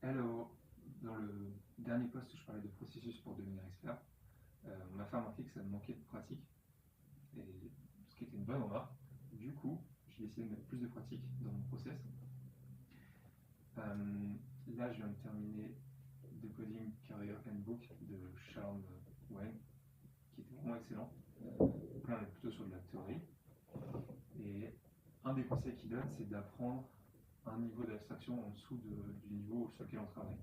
Hello! Dans le dernier post, je parlais de processus pour devenir expert. On m'a fait remarquer que ça me manquait de pratique, et ce qui était une bonne remarque. Du coup, j'ai essayé de mettre plus de pratique dans mon process. Là, je viens de terminer The Coding Career Handbook de Charles Wang, qui était vraiment excellent. Donc là, on est plutôt sur de la théorie. Et un des conseils qu'il donne, c'est d'apprendre un niveau d'abstraction en dessous du niveau sur lequel on travaille.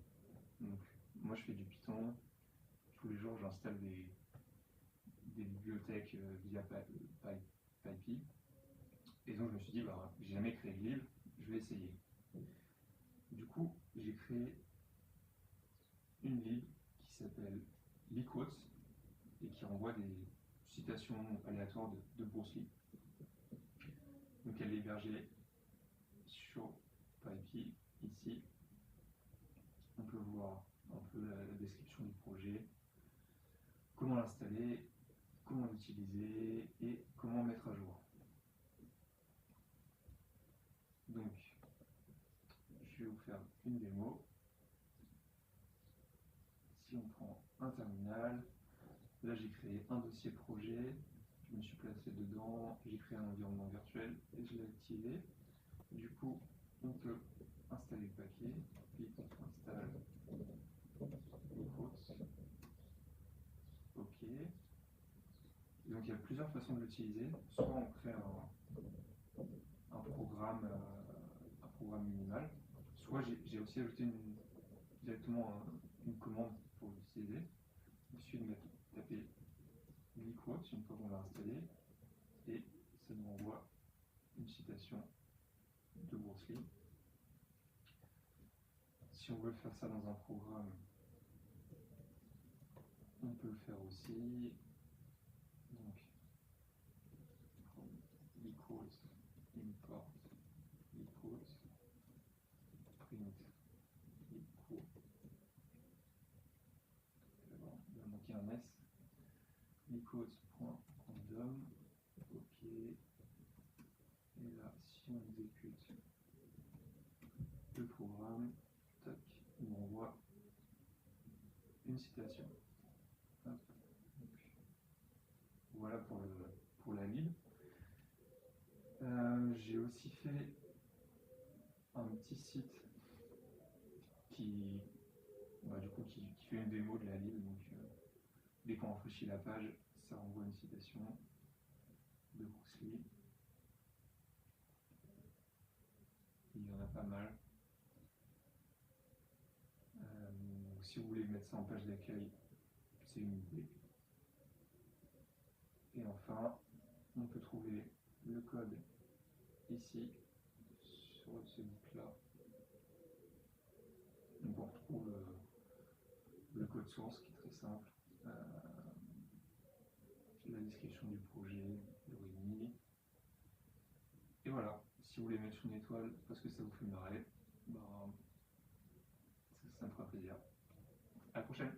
Donc, moi, je fais du Python. Tous les jours, j'installe des bibliothèques via PyPy. Et donc, je me suis dit, j'ai jamais créé de livre, je vais essayer. Du coup, j'ai créé une lib qui s'appelle LeetQuotes et qui renvoie des citations aléatoires de Bruce Lee. Donc, elle est hébergée sur PyPy ici. On peut voir un peu la description du projet, comment l'installer, comment l'utiliser et comment mettre à jour. Donc, je vais vous faire une démo. Si on prend un terminal, là j'ai créé un dossier projet, je me suis placé dedans, j'ai créé un environnement virtuel et je l'ai activé. Du coup, on peut installer le paquet, puis on installe les quotes. OK. Et donc il y a plusieurs façons de l'utiliser. Soit on crée un programme minimal, soit j'ai aussi ajouté directement une commande pour l'utiliser. Il suffit de taper LeetQuotes une fois qu'on l'a installé et ça nous envoie une citation de Bruce Lee. Si on veut faire ça dans un programme, on peut le faire aussi. Donc, LeetQuotes, import LeetQuotes, print LeetQuotes. Il va manquer un S. LeetQuotes.random. OK. Et là, si on exécute le programme, tac, il m'envoie une citation. Hop. Donc, voilà pour la lib. J'ai aussi fait un petit site qui fait une démo de la lib. Donc, dès qu'on rafraîchit la page, ça renvoie une citation de Bruce Lee. Il y en a pas mal. Si vous voulez mettre ça en page d'accueil, c'est une idée. Et enfin, on peut trouver le code ici, sur ce bout-là. Donc on retrouve le code source qui est très simple, la description du projet, le README. Et voilà, si vous voulez mettre une étoile parce que ça vous fait marrer, ça me fera plaisir. À la prochaine!